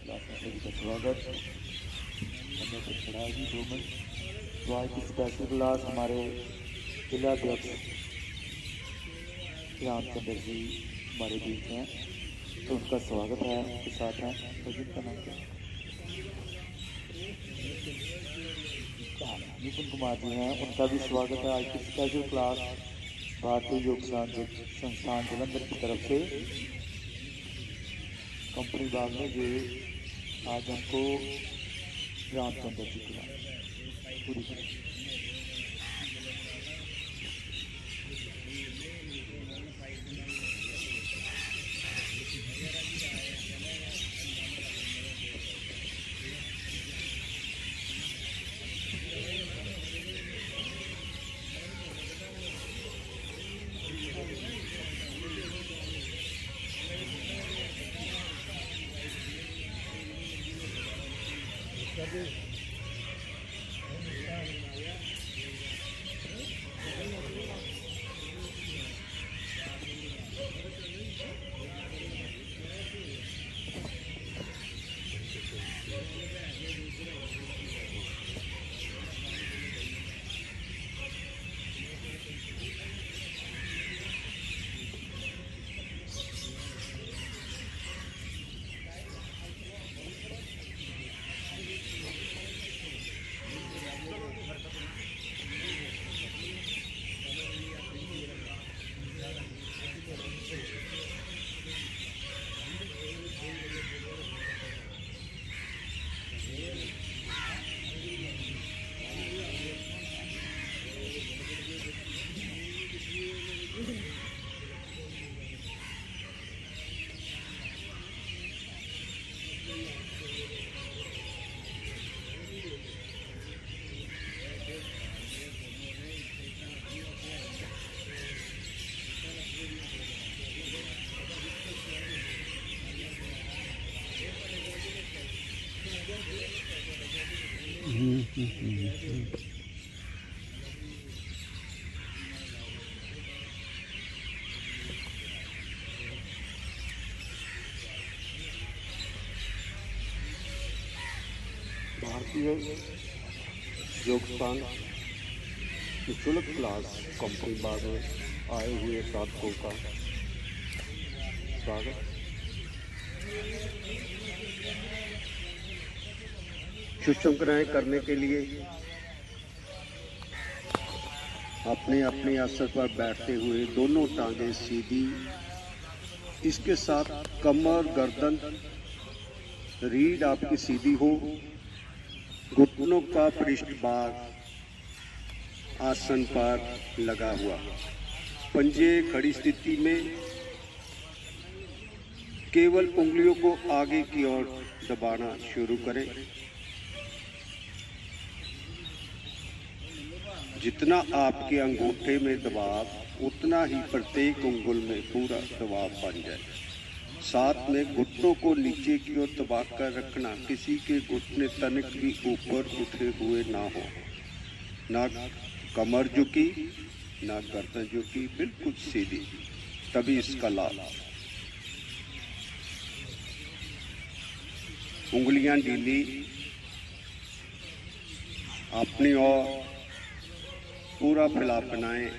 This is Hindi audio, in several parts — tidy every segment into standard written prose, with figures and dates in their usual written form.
क्लास में सभी का स्वागत। समय से खड़ा जी 2 मिनट। तो आज की स्पेशल क्लास हमारे जिलाध्यक्ष रामचंद्र जी हमारे बीच हैं, तो उनका स्वागत है। उनके साथ हैं और जिनका नाम क्या है, निपुण कुमार जी हैं, उनका भी स्वागत है। आज की स्पेशल क्लास भारतीय योग संस्थान जलंधर की तरफ से कंपनी बाग में जो आज हमको रामचंद्र जी की पूरी भारतीय योगदान निःशुल्क क्लास कंपनी बाग में आए हुए साधकों का स्वागत। सुसंक्रांति करने के लिए अपने अपने आसन पर बैठते हुए दोनों टांगे सीधी, इसके साथ कमर गर्दन रीढ़ आपकी सीधी हो, घुटनों का पृष्ठ भाग आसन पर लगा हुआ, पंजे खड़ी स्थिति में केवल उंगलियों को आगे की ओर दबाना शुरू करें। जितना आपके अंगूठे में दबाव उतना ही प्रत्येक उंगल में पूरा दबाव बन जाए। साथ में घुटनों को नीचे की ओर दबाकर रखना, किसी के घुटने तनिक भी ऊपर उठे हुए ना हो, ना कमर झुकी ना गर्दन झुकी, बिल्कुल सीधी, तभी इसका लाभ। उंगलियां ढीली अपनी ओर पूरा फैलाव बनाएं।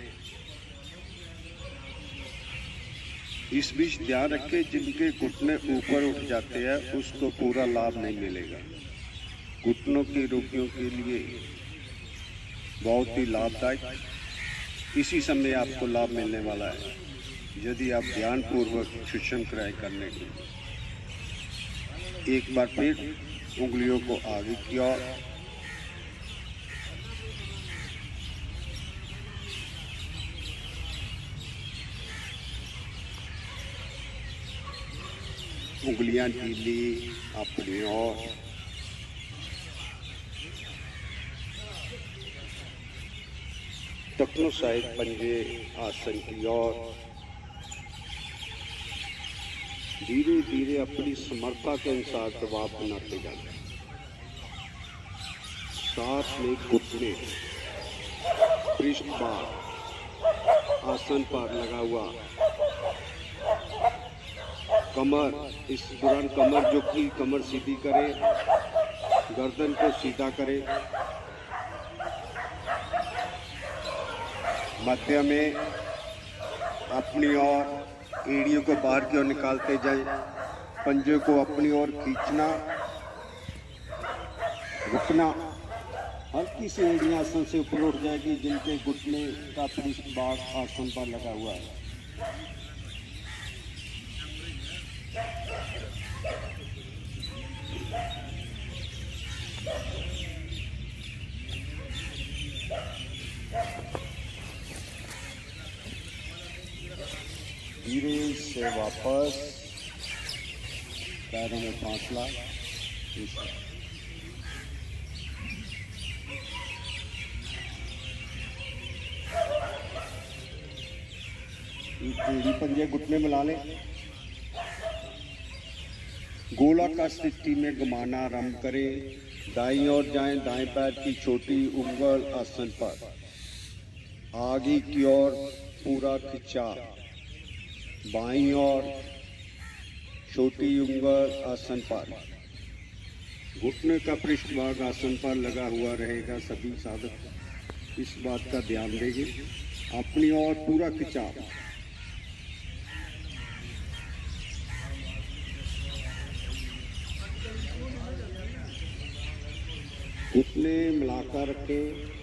इस बीच ध्यान रखें, जिनके घुटने ऊपर उठ जाते हैं उसको पूरा लाभ नहीं मिलेगा। घुटनों की रोगियों के लिए बहुत ही लाभदायक इसी समय आपको लाभ मिलने वाला है, यदि आप ध्यान पूर्वक सुसंक्रांति करने के लिए। एक बार फिर उंगलियों को आगे की ओर, उंगलियां ढीली अपनी ओर, टखनों साइड पंजे आसन की ओर। धीरे धीरे अपनी समर्था के अनुसार दबाव बनाते जाना। साथ में घुटने पृष्ठ भाग आसन पर लगा हुआ, कमर, इस दौरान कमर झुकी, कमर सीधी करें, गर्दन को सीधा करें। मध्य में अपनी ओर एड़ियों को बाहर की ओर निकालते जाएं, पंजे को अपनी ओर खींचना, रुकना। हल्की सी एड़ियां आसन से ऊपर उठ जाएगी, जिनके घुटने का पृष्ठ भाग आसन पर लगा हुआ है। धीरे से वापस, पैरों में फासला। एड़ी पंजे घुटने मिला लें। गोलाकार स्थिति में घुमाना आरंभ करें। दाईं ओर जाएं, दाएं पैर की छोटी उंगल आसन पर, आगे की ओर पूरा खिंचा। बाईं ओर छोटी उंगल आसन पर, घुटने का पृष्ठभाग आसन पर लगा हुआ रहेगा। सभी साधक इस बात का ध्यान देंगे। अपनी ओर पूरा खिंचाव। घुटने मिलाकर रखें।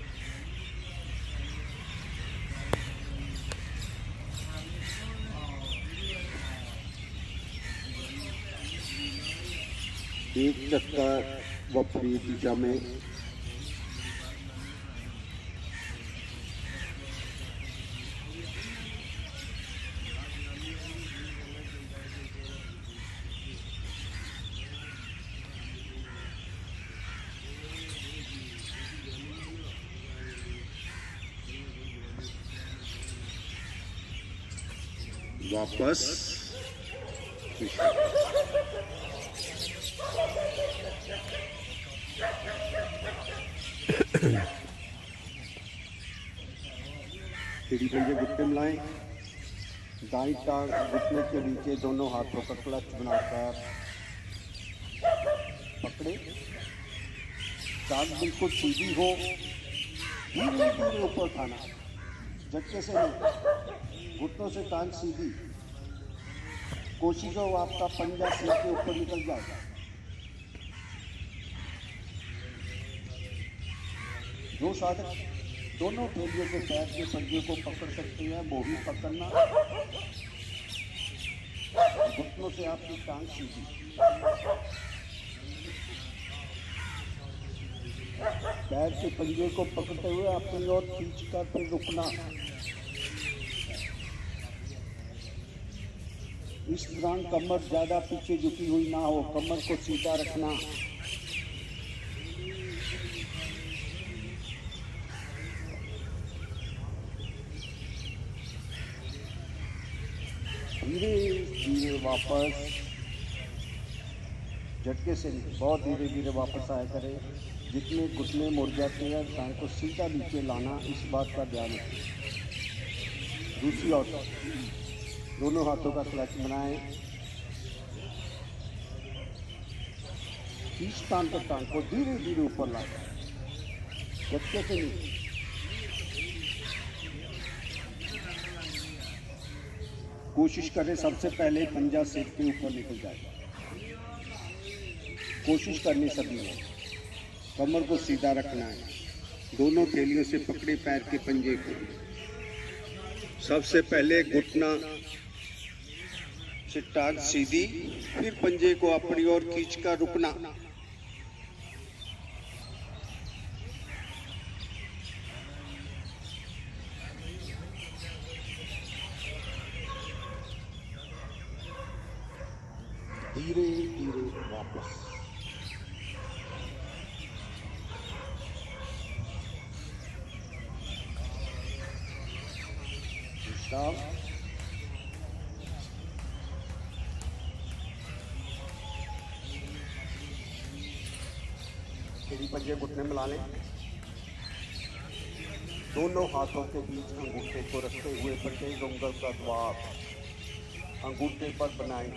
एक चक्कर विपरीत दिशा में। वापस सीढ़ी पंजे घुटने मिलाएं। दाईं टांग घुटने के नीचे, दोनों हाथों का क्लच बनाकर पकड़े। टांग बिल्कुल सीधी हो, धीरे धीरे ऊपर उठाना, झटके से नहीं। घुटनों से टांग सीधी, कोशिश हो आपका पंजा सिर के ऊपर निकल जाए। जो साधक दोनों थैलियों के पैर के पंजे को पकड़ सकते हैं, वो भी पकड़ना। घुटनों से आपकी टांग सीधी। पैर के पंजे को पकड़ते हुए अपनी ओर खींचकर फिर रुकना। इस दौरान कमर ज्यादा पीछे झुकी हुई ना हो, कमर को सीधा रखना। धीरे धीरे वापस, झटके से नहीं, बहुत धीरे धीरे वापस आया करें। जितने घुटने मुड़ जाते हैं, टांग को सीधा नीचे लाना, इस बात का ध्यान रखें। दूसरी ओर दोनों हाथों का क्लच बनाएं। इस टांग को धीरे धीरे ऊपर लाएं, झटके से नहीं। कोशिश करें सबसे पहले पंजा सिर के ऊपर निकल जाए। कोशिश करनी सभी है। कमर को सीधा रखना है। दोनों थैलियों से पकड़े पैर के पंजे को। सबसे पहले घुटना से टांग सीधी, फिर पंजे को अपनी ओर खींचकर रुकना। धीरे धीरे वापस। विश्राम। सीढ़ी पंजे घुटने मिला लें। दोनों हाथों के बीच अंगूठे को रखते हुए प्रत्येक उंगल का दबाव अंगूठे पर बनाएं।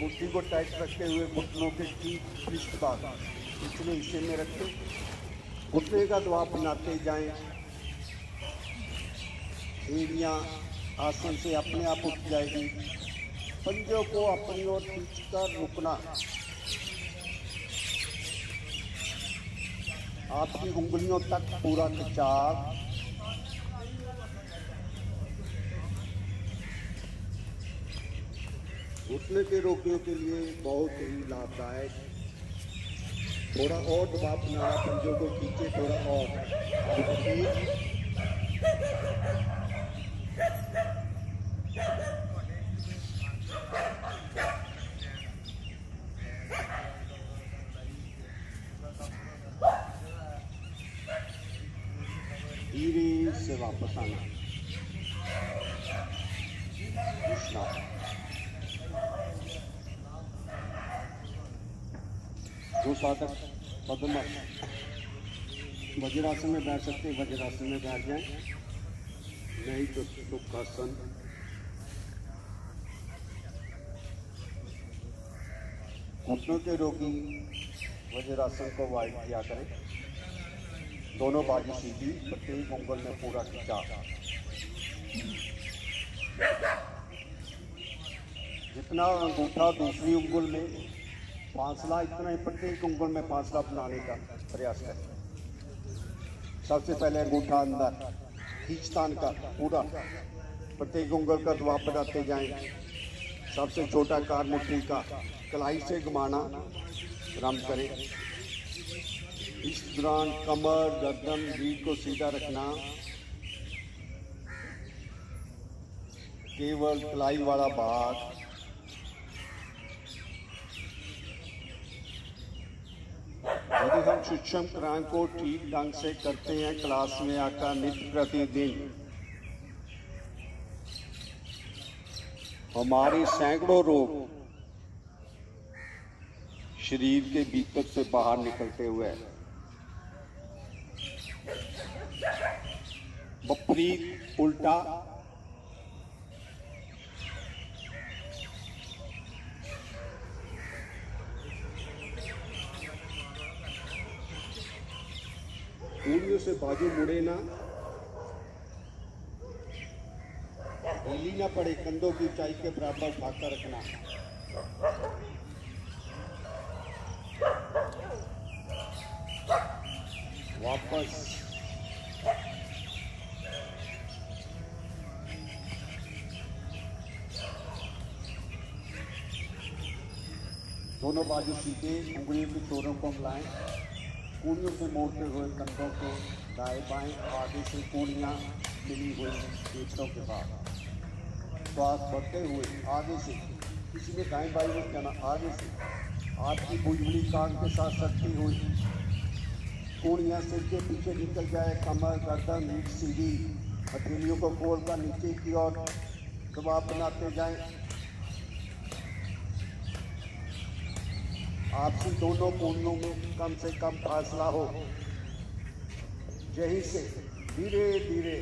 मुट्ठी को टाइट रखते हुए घुटनों के ठीक पृष्ठ भाग पिछले हिस्से में रखें। घुटने का दबाव बनाते जाएं। एड़ियाँ आसन से अपने आप उठ जाएगी। पंजों को अपनी ओर खींचकर रुकना। आपकी उंगलियों तक पूरा खिंचाव। घुटने के रोगियों के लिए बहुत ही लाभदायक। थोड़ा और दबाव बनाना, पंजों को खींचे थोड़ा और। धीरे से वापस आना। जो साधक पद्मासन वज्रासन में बैठ सकते वज्रासन में बैठ जाएं, नहीं तो सुखासन। घुटनों के रोगी वज्रासन को वाइड किया करें। दोनों बाजू सीधी, प्रत्येक उंगल में पूरा खिंचाव। जितना अंगूठा दूसरी उंगल में फासला, इतना ही प्रत्येक उंगल में फासला बनाने का प्रयास करें। सबसे पहले अंगूठा अंदर खींचतान का पूरा प्रत्येक उंगल का दबाव बनाते जाएं। सबसे छोटा कार मुट्ठी का कलाई से घुमाना आरंभ करें। इस दौरान कमर, गर्दन, रीढ़ को सीधा रखना। केवल कलाई वाला भाग। यदि हम सूक्ष्म क्रियाओं को ठीक ढंग से करते हैं क्लास में आकर नित्य प्रतिदिन, हमारे सैकड़ों रोग शरीर के भीतर से बाहर निकलते हुए विपरीत उल्टा उंगलियों से बाजू मुड़े ना, ढीली ना पड़े। कंधों की ऊंचाई के बराबर उठाकर रखना। वापस दोनों बाजू सीधे, उंगलियों के छोरों को मिलाएं। कूड़ियों से मोड़ते हुए कंधों को दाएं बाएं, आगे से कूड़ियाँ मिली हुई पेटों के बाद श्वास बढ़ते हुए आगे से, किसी में दाएं बाएं में जाना, आगे से आपकी बुलबुली कान के साथ सटती हुई कूड़ियाँ सिर के पीछे निकल जाए। कमर, गर्दन, रीढ़ सीधी, हथेलियों को खोलकर नीचे की ओर दबाव बनाते जाएं। आपसी दोनों कोणों में कम से कम फासला हो। यहीं से धीरे धीरे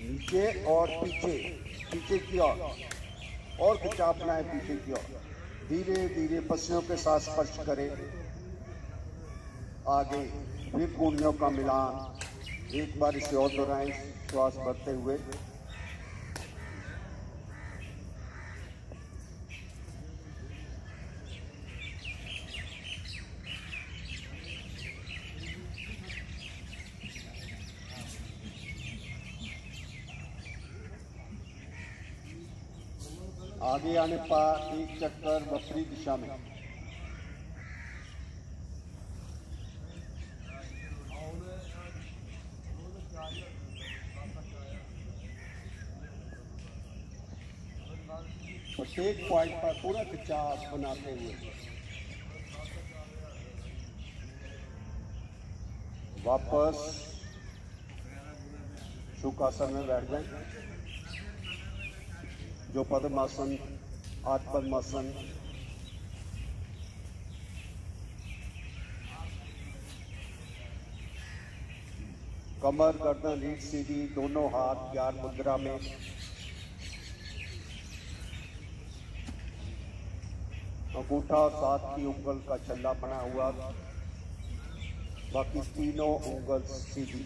नीचे और पीछे, पीछे की ओर और खिंचाव बनाए पीछे की ओर। धीरे धीरे पसलियों के साथ स्पर्श करें। आगे फिर कोणियों का मिलान। एक बार इसे और दोहराएं, श्वास भरते हुए। आगे आने पर एक चक्कर विपरीत दिशा में। प्रत्येक पॉइंट पर पूरा खिंचाव बनाते हुए वापस सुखासन में बैठ जाएं। जो पद्मासन, आठ पद्मासन, कमर, गर्दन, रीढ़ सीधी, दोनों हाथ ज्ञान मुद्रा में। अंगूठा साथ की उंगल का छल्ला बना हुआ, बाकी तीनों उंगल सीधी।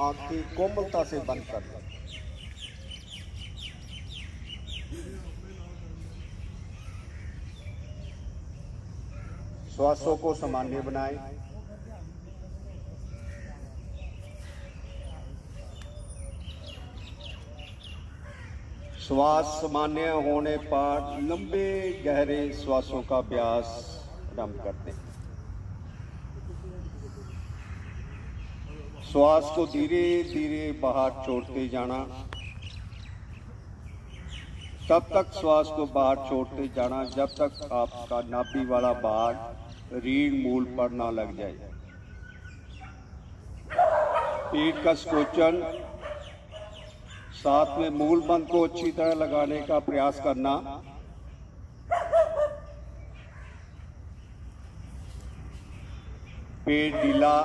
आंखें कोमलता से बंद कर लें। श्वासों को सामान्य बनाएं। श्वास सामान्य होने पर लंबे गहरे श्वासों का अभ्यास आरंभ करते हैं। श्वास को धीरे धीरे बाहर छोड़ते जाना। तब तक श्वास को बाहर छोड़ते जाना जब तक आपका नाभि वाला भाग रीढ़ मूल पर ना लग जाए। पेट का संकोचन, साथ में मूल बंध को अच्छी तरह लगाने का प्रयास करना। पेट ढीला,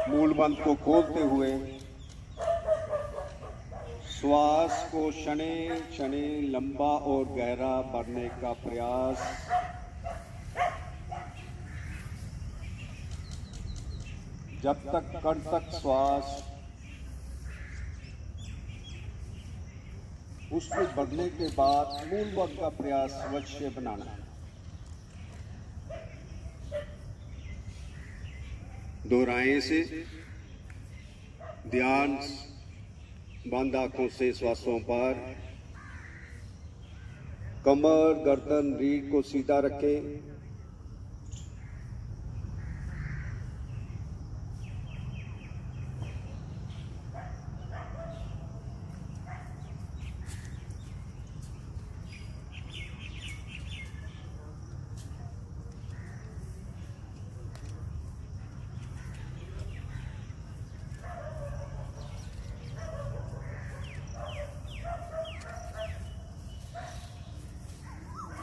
मूल बंध को खोलते हुए श्वास को क्षणे क्षणे लंबा और गहरा भरने का प्रयास। जब तक कण तक श्वास उसमें बढ़ने के बाद मूल बंध का प्रयास अवश्य बनाना। दोहराएं से ध्यान बंद आंखों से श्वासों पर। कमर गर्दन रीढ़ को सीधा रखें।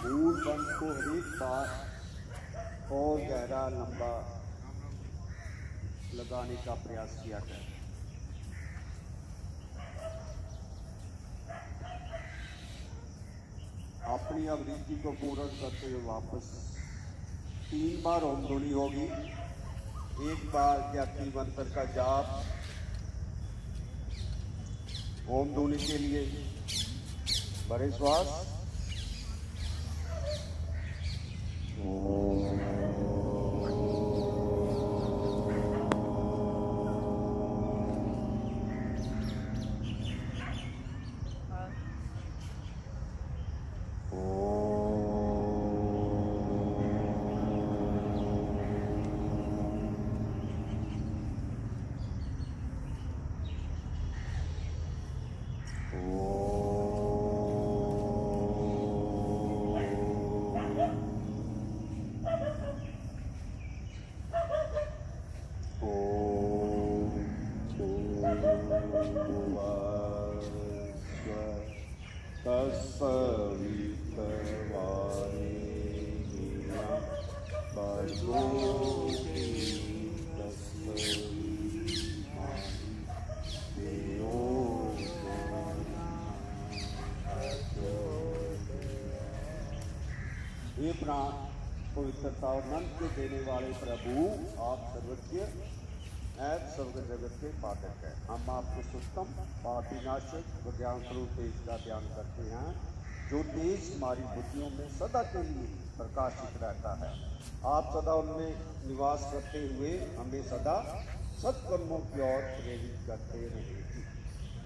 मूल बंध को एक बार और गहरा लंबा लगाने का प्रयास किया करें। अपनी अभिरुचि को पूर्ण करते हुए वापस 3 बार ओम ध्वनि होगी। 1 बार गायत्री मंत्र का जाप ओम ध्वनि के लिए। बड़े श्वास हे प्राण पवित्रता और नंद के देने वाले प्रभु, आप सर्वज्ञ ऐप सर्व जगत के पाठक हैं। हम आपके सुतम पापीनाशक व ज्ञान स्वरूप तेज का ध्यान करते हैं, जो तेज हमारी बुद्धियों में सदा के लिए प्रकाशित रहता है। आप सदा उनमें निवास करते हुए हमें सदा सत्कर्मों की ओर प्रेरित करते रहें।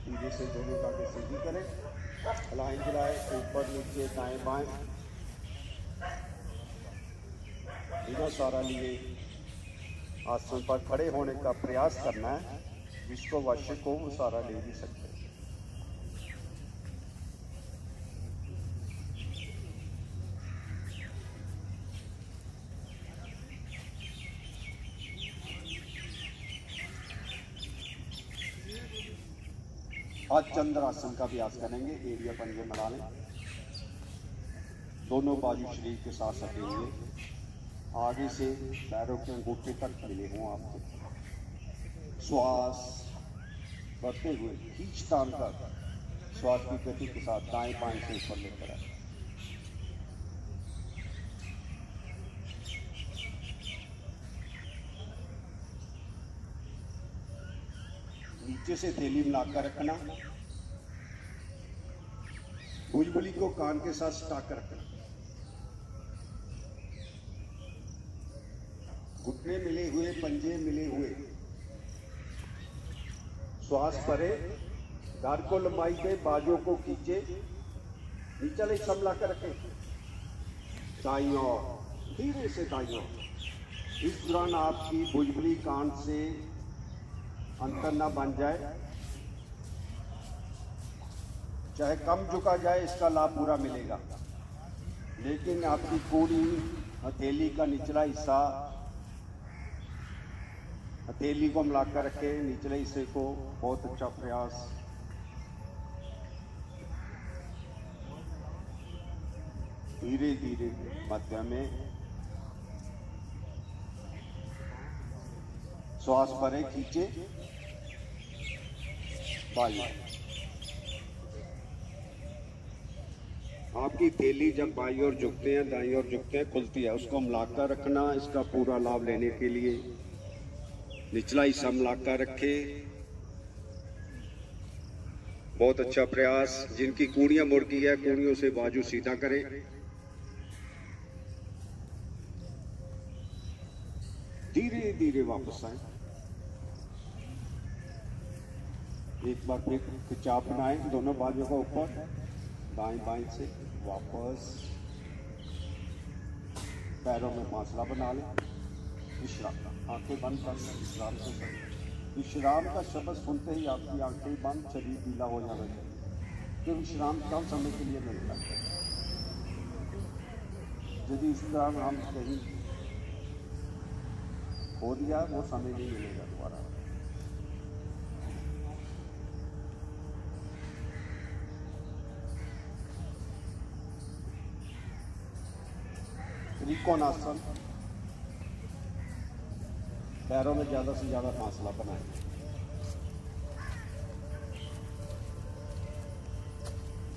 धीरे से दोनों टांगें सीधी करें, हिलाएं गिलाएं, ऊपर नीचे दाएं बाएं, बिना सहारा लिए आसन पर खड़े होने का प्रयास करना है। विश्ववासी को वो सहारा ले भी सकते हैं। आज चंद्र आसन का अभ्यास करेंगे। एरिया पंजे मिला लें, दोनों बाजू शरीर के साथ सटे हुए, आगे से पैरों के अंगूठे तक मिले हों आपको। श्वास बढ़ते हुए खींच तान कर श्वास की गति के साथ दाएं बाएं से ऊपर लेकर आए। नीचे से थैली मिलाकर रखना। भुजबली को कान के साथ सटा कर रखना। घुटने मिले हुए, पंजे मिले हुए, श्वास भरे, गार को लंबाई दे, बाजू को खींचे, नीचे हिस्सा मिलाकर रखे, दाईं ओर, धीरे से दाईं ओर। इस दौरान आपकी भुजबली कान से अंतर ना बन जाए, चाहे कम झुका जाए, इसका लाभ पूरा मिलेगा। लेकिन आपकी पूरी हथेली का निचला हिस्सा हथेली को मिलाकर रखे, निचले हिस्से को। बहुत अच्छा प्रयास। धीरे धीरे मध्य में श्वास भरे, खींचे, बाई। आपकी थैली जब बाई ओर झुकते हैं, दाईं ओर झुकते हैं, खुलती है, उसको मिलाकर रखना। इसका पूरा लाभ लेने के लिए निचला हिस्सा मिलाकर रखे। बहुत अच्छा प्रयास। जिनकी कूड़ियां मुड़ गई है, कूड़ियों से बाजू सीधा करें। धीरे धीरे वापस आए। एक बार फिर खिंचाव बनाए, दोनों बाजू का ऊपर, दाएं बाएं से वापस। पैरों में फासला बना लें। विश्राम, आंखें बंद कर लें। विश्राम से करें। विश्राम का शब्द सुनते ही आपकी आंखें बंद, शरीर ढीला हो जाना चाहिए। तो विश्राम कम समय के लिए मिलता है। यदि इस तरह हम कहीं खो दिया, वो समय नहीं मिलेगा दोबारा। त्रिकोणासन, पैरों में ज्यादा से ज्यादा फासला बनाएं।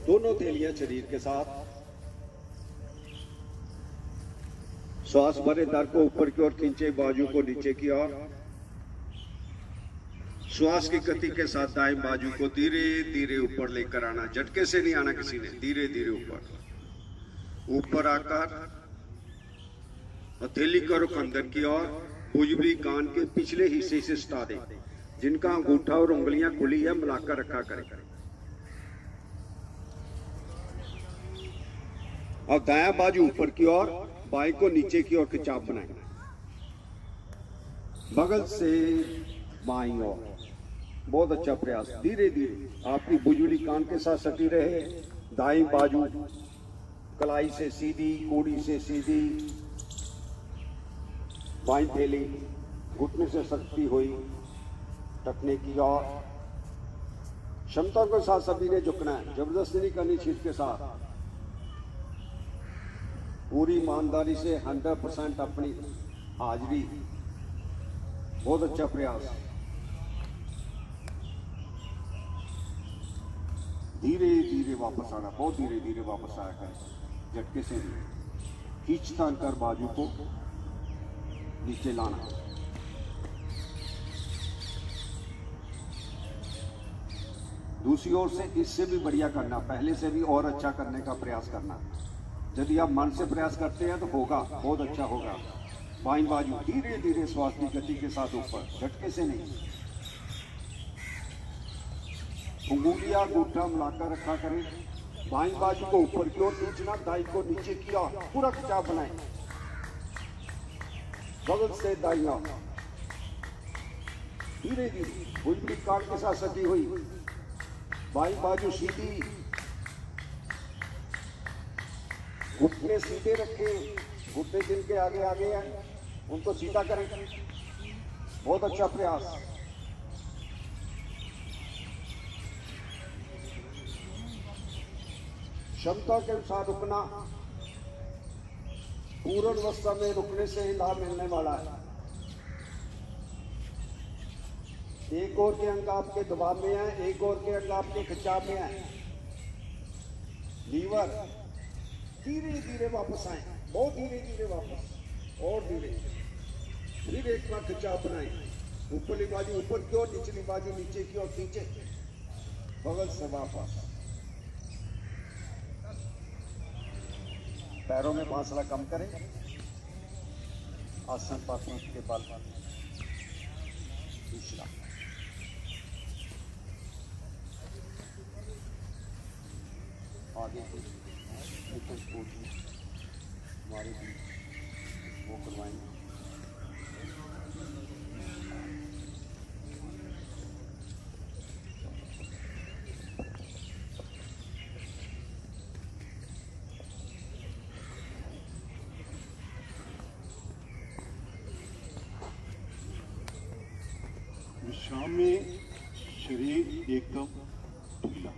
दोनों थैलियां शरीर के साथ। श्वास भरे, दर को ऊपर की ओर खींचे, बाजू को नीचे की ओर। श्वास की गति के साथ दाएं बाजू को धीरे धीरे ऊपर लेकर आना। झटके से नहीं आना किसी ने, धीरे धीरे ऊपर। ऊपर आकर हथेली का रुख अंदर की ओर। भुजबली कान के पिछले हिस्से से सटा दें। जिनका अंगूठा और उंगलियां खुली है, मिलाकर रखा करें। अब दायां बाजू ऊपर की ओर, बाएं को नीचे की ओर खिंचाव बनाएं। बगल से बाईं ओर। बहुत अच्छा प्रयास। धीरे धीरे आपकी भुजबली कान के साथ सटी रहे। दाईं बाजू कलाई से सीधी, कूड़ी से सीधी। बाईं थैली घुटने से सकती हुई टकने की ओर। क्षमता के साथ सभी ने झुकना है, जबरदस्ती नहीं करनी। छीट के साथ पूरी ईमानदारी से 100% अपनी हाजिरी। बहुत अच्छा प्रयास। धीरे धीरे वापस आना, बहुत धीरे धीरे वापस आया करें। झटके से नहीं, खींच तान कर बाजू को नीचे लाना। दूसरी ओर से इससे भी बढ़िया करना, पहले से भी और अच्छा करने का प्रयास करना। यदि आप मन से प्रयास करते हैं तो होगा, बहुत अच्छा होगा। बाईं बाजू धीरे धीरे श्वास की गति के साथ ऊपर, झटके से नहीं। उंगलियां अंगूठा मिलाकर रखा करें। बाईं बाजू को ऊपर की ओर खींचना, दाईं को नीचे की ओर। पूरा खिंचाव बनाएं। बगल से दाईं ओर धीरे धीरे। भुजबली कान के साथ सटी हुई। बाईं बाजू सीधी, घुटने सीधे रखें। घुटने जिनके आगे आगे हैं, उनको सीधा करें। बहुत अच्छा प्रयास। क्षमता के अनुसार रुकना। पूर्ण अवस्था में रुकने से ही लाभ मिलने वाला है। एक और के अंग आपके दबाव में है, एक और के अंग आपके खिंचाव में है। लीवर धीरे धीरे वापस आए, बहुत धीरे धीरे वापस, और धीरे। फिर एक बार खिंचाव बनाए। ऊपरली बाजू ऊपर की ओर, निचली बाजू नीचे की ओर, पीछे बगल से वापस। पैरों में फासला कम करें, आसन पासन के बल दूसरा। आगे हमारे भी वो करवाएंगे। विश्राम में शरीर एकदम ढीला,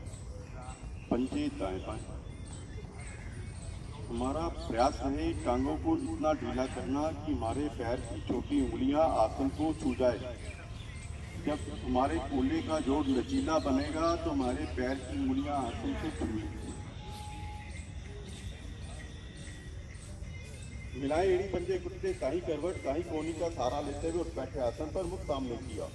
पंजे दाएं बाएं। हमारा प्रयास है टांगों को इतना ढीला करना कि हमारे पैर की छोटी उंगलियां आसन को छू जाए। जब हमारे कोले का जोड़ लचीला बनेगा तो हमारे पैर की उंगलियां आसन से छूएंगी। मिलाए एड़ी पंजे कुत्ते, काही करवट काही कोहनी का सहारा लेते हुए उठ बैठे आसन पर मुख सामने किया।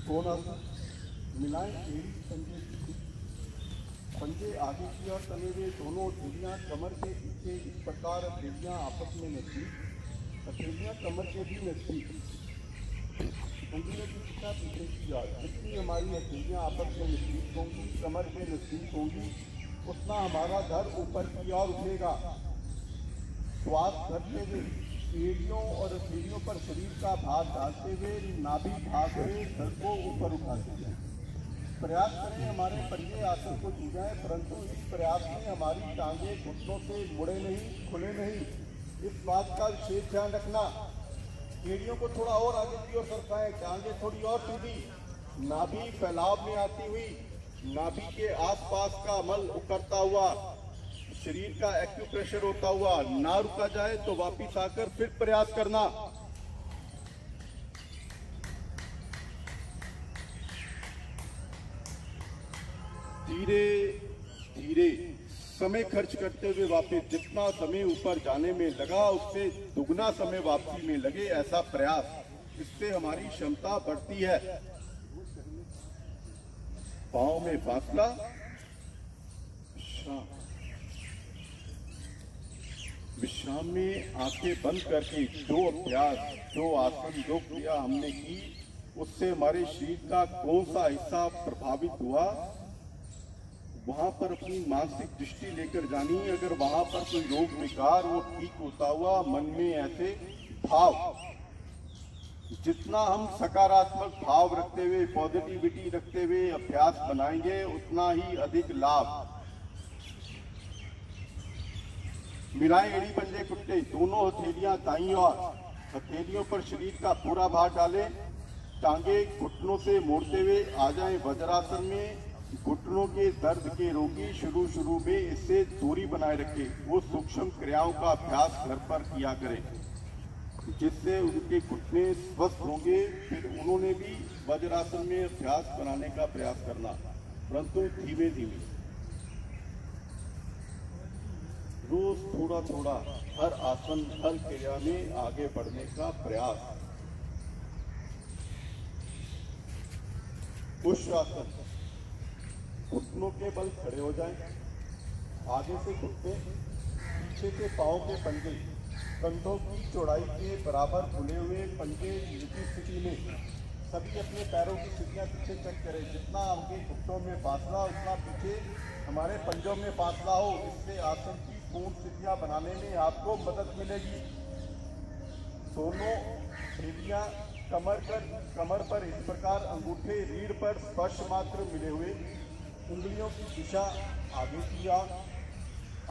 कौन आसन? मिलाएं एड़ी पंजे, पंजे आगे की ओर तने हुए, दोनों हथेलियां कमर के पीछे इस प्रकार हथेलियां आपस में नजदीक, हथेलियां कमर के भी नजदीक, उंगलियों की दिशा पीछे की ओर। जितनी हमारी हथेलियां आपस में नजदीक होंगी, कमर के नजदीक होंगी, उतना हमारा धड़ ऊपर की ओर उठेगा। श्वास भरते हुए एड़ियों और हथेलियों पर शरीर का भार डालते हुए नाभि भाग से धड़ को ऊपर उठाते हैं। प्रयास करें हमारे पंजे आसन को छू जाए, परंतु इस प्रयास में हमारी टांगे घुटनों से मुड़े नहीं, खुले नहीं। इस बात का विशेष ध्यान रखना। एड़ियों को थोड़ा और आगे की ओर सरकाएं, टांगे थोड़ी और सीधी, नाभि फैलाव में आती हुई, नाभि के आसपास का मल उकरता हुआ, शरीर का एक्यूप्रेशर होता हुआ, ना रुका जाए तो वापिस आकर फिर प्रयास करना। धीरे धीरे समय खर्च करते हुए वापस, जितना समय ऊपर जाने में लगा उससे दुगना समय वापसी में लगे, ऐसा प्रयास। इससे हमारी क्षमता बढ़ती है। पांव में फासला, विश्राम में आंखें बंद करके जो अभ्यास, जो आसन, जो क्रिया हमने की, उससे हमारे शरीर का कौन सा हिस्सा प्रभावित हुआ, वहां पर अपनी मानसिक दृष्टि लेकर जानी। अगर वहां पर कोई रोग विकार वो ठीक होता हुआ मन में ऐसे भाव, जितना हम सकारात्मक भाव रखते हुए, पॉजिटिविटी रखते हुए अभ्यास बनाएंगे, उतना ही अधिक लाभ। मिलाएं एड़ी पंजे कुत्ते, दोनों हथेलियां दाईं ओर, हथेलियों पर शरीर का पूरा भार डालें, टांगे घुटनों से मोड़ते हुए आ जाएं वज्रासन में। घुटनों के दर्द के रोगी शुरू में इससे दूरी बनाए रखें। वो सूक्ष्म क्रियाओं का अभ्यास घर पर किया करें, जिससे उनके घुटने स्वस्थ होंगे। फिर उन्होंने भी वज्रासन में अभ्यास बनाने का प्रयास करना, परंतु धीमे धीमे, रोज थोड़ा थोड़ा हर आसन, हर क्रिया में आगे बढ़ने का प्रयास। पुष्पासन, घुटनों के बल खड़े हो जाएं, आगे से घुटने, पीछे के पांव के पंजे, कंधों की चौड़ाई के बराबर खुले हुए पंजे नीची स्थिति में। सभी अपने पैरों की स्थितियां पीछे चेक करें। जितना आपके घुटनों में फासला, उतना पीछे हमारे पंजों में फासला हो। इससे आसन की पूर्ण स्थितियां बनाने में आपको मदद मिलेगी। दोनों हथेलियां कमर पर इस प्रकार अंगूठे रीढ़ पर स्पर्श मात्र मिले हुए, उंगलियों की दिशा आगे की ओर,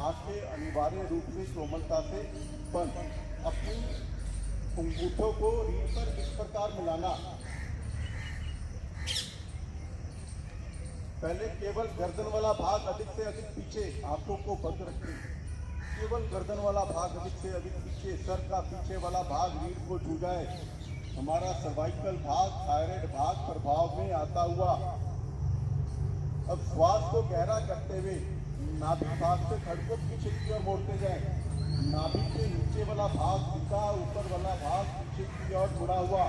आंखें अनिवार्य रूप से कोमलता से बंद। अपनी अंगूठों को रीढ़ पर इस प्रकार मिलाना। पहले केवल गर्दन वाला भाग अधिक से अधिक पीछे, आंखों को बंद रखें। केवल गर्दन वाला भाग अधिक से अधिक पीछे, सर का पीछे वाला भाग रीढ़ को छू जाए। हमारा सर्वाइकल भाग, थायराइड भाग प्रभाव में आता हुआ। अब श्वास को गहरा करते हुए नाभि भाग से धड़ को पीछे की ओर मोड़ते जाए। नाभि के नीचे वाला भाग सीधा, ऊपर वाला भाग पीछे की ओर मुड़ा हुआ।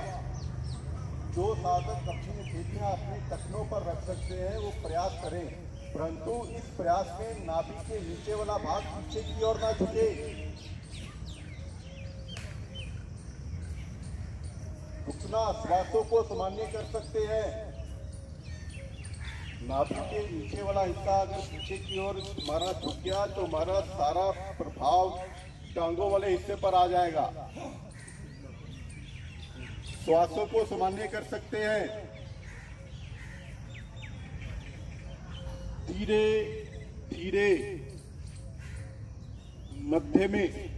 जो साधक अपनी थैलियां अपने टखनों पर रख सकते हैं वो प्रयास करें, परंतु इस प्रयास में नाभि के नीचे वाला भाग पीछे की ओर ना झुके। उतना श्वासों को सामान्य कर सकते हैं। नाभि के नीचे वाला हिस्सा अगर पीछे की ओर हमारा झुक गया तो हमारा सारा प्रभाव टांगों वाले हिस्से पर आ जाएगा। श्वासों को सामान्य कर सकते हैं। धीरे धीरे मध्य में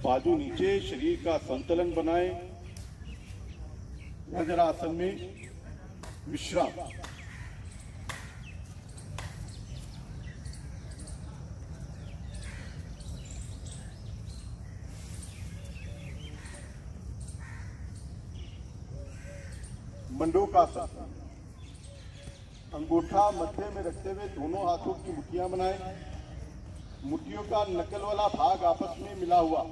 बाजू नीचे, शरीर का संतुलन बनाएं। वज्रासन में विश्राम। मंडूकासन। अंगूठा मध्य में रखते हुए दोनों हाथों की मुट्ठियां बनाएं। मुट्ठियों का नकल वाला भाग आपस में मिला हुआ।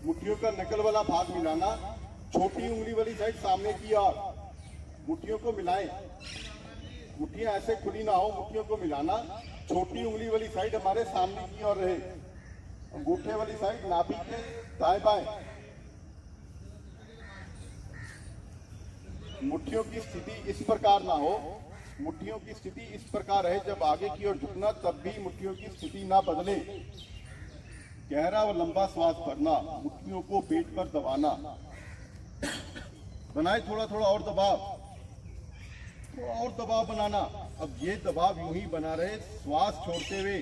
मुट्ठियों का नकल वाला भाग मिलाना। छोटी उंगली वाली साइड सामने की ओर मुट्ठियों को मिलाएं। मुट्ठियां ऐसे खुली ना हो, मुट्ठियों को मिलाना। छोटी उंगली वाली साइड हमारे सामने की ओर रहे। अंगूठे वाली साइड नाभि के दाएं बाएं। मुट्ठियों की स्थिति इस प्रकार ना हो, मुट्ठियों की स्थिति इस प्रकार है जब आगे की ओर झुकना तब भी मुट्ठियों की स्थिति ना बदले। गहरा और लंबा श्वास भरना, मुट्ठियों को पेट पर दबाना। बनाए थोड़ा थोड़ा और दबाव, थोड़ा और दबाव बनाना। अब ये दबाव यूं ही बना रहे, श्वास छोड़ते हुए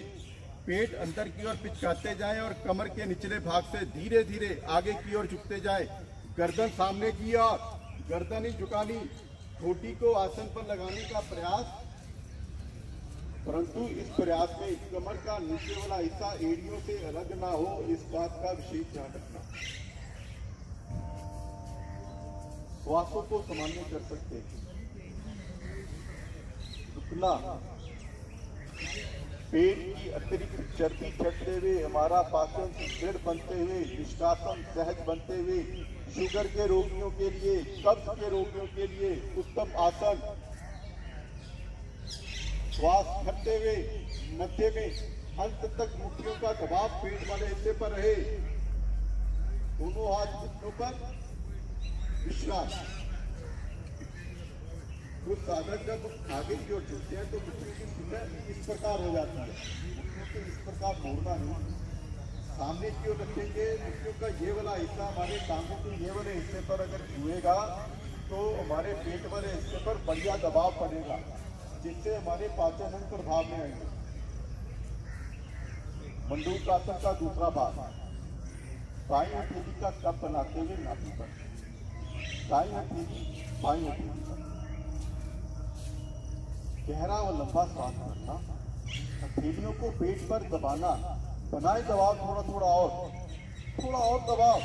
पेट अंदर की ओर पिचकाते जाएं और कमर के निचले भाग से धीरे धीरे आगे की ओर झुकते जाएं। गर्दन सामने की ओर, गर्दन ही झुकानी। ठोटी को आसन पर लगाने का प्रयास, परंतु इस प्रयास में कमर का नीचे वाला हिस्सा एड़ियों से अलग ना हो, इस बात का विशेष ध्यान रखना। श्वासों को सामान्य कर सकते हैं। रुकना। पेट की अतिरिक्त चर्बी चढ़ते हुए हमारा पाचन सुदृढ़ बनते हुए, निष्कासन सहज बनते हुए, शुगर के रोगियों के लिए, कब्ज के रोगियों के लिए उत्तम आसन। श्वास भरते हुए मध्य में अंत तक मुट्ठियों का दबाव पेट वाले हिस्से पर रहे। दोनों हाथ घुटनों पर, विश्राम। कुछ साधक जब आगे की ओर झुकते हैं तो मुट्ठियों की स्थिति इस प्रकार हो जाती है। मुट्ठियों को इस प्रकार मोड़ना नहीं, सामने की ओर रखेंगे। मुट्ठियों का ये वाला हिस्सा हमारे टांगों के ये वाले हिस्से पर अगर छुएगा तो हमारे पेट वाले हिस्से पर बढ़िया दबाव पड़ेगा, जिससे हमारे पाचन अंग प्रभाव में आएंगे। मंडूकासन का दूसरा भाग, बाईं हथेली का कप बनाते हुए नाभि पर, दाईं हथेली बाईं हथेली पर गहरा और लंबा श्वास भरना। हथेलियों को पेट पर दबाना। बनाए दबाव थोड़ा थोड़ा और दबाव।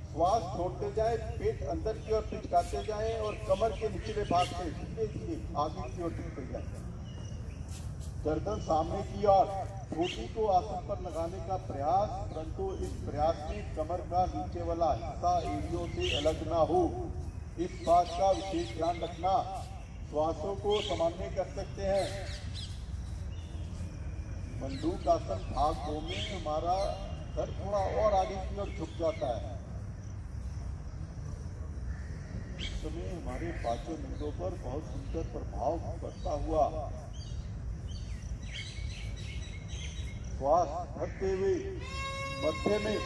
श्वास छोड़ते जाए, पेट अंदर की ओर पिचकाते जाए और कमर के निचले भाग से धीरे धीरे आगे की ओर झुकते जाए। गर्दन सामने की ओर, ठोटी को आसन पर लगाने का प्रयास, परंतु इस प्रयास में कमर का नीचे वाला हिस्सा एड़ियों से अलग ना हो, इस बात का विशेष ध्यान रखना। श्वासों को सामान्य कर सकते हैं। मंडूकासन भाग 2 में हमारा सर थोड़ा और आगे की ओर झुक जाता है। इस समय हमारे पाचन अंगों पर बहुत सुंदर प्रभाव पड़ता हुआ श्वास भरते हुए मध्य में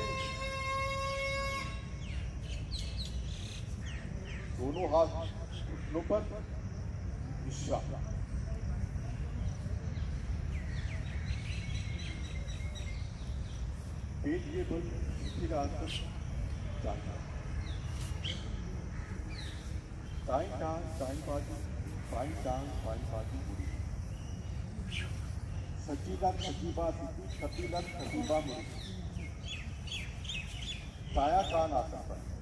दोनों हाथ घुटनों पर, विश्राम। पेट के बल स्थिर आकर जाना। दाईं टांग दाईं बाजू, बाईं टांग बाईं बाजू मुड़ी। सजीला सजीबा स्थिति, खतीला खतीबा मुड़ी। छाया कान आसन पर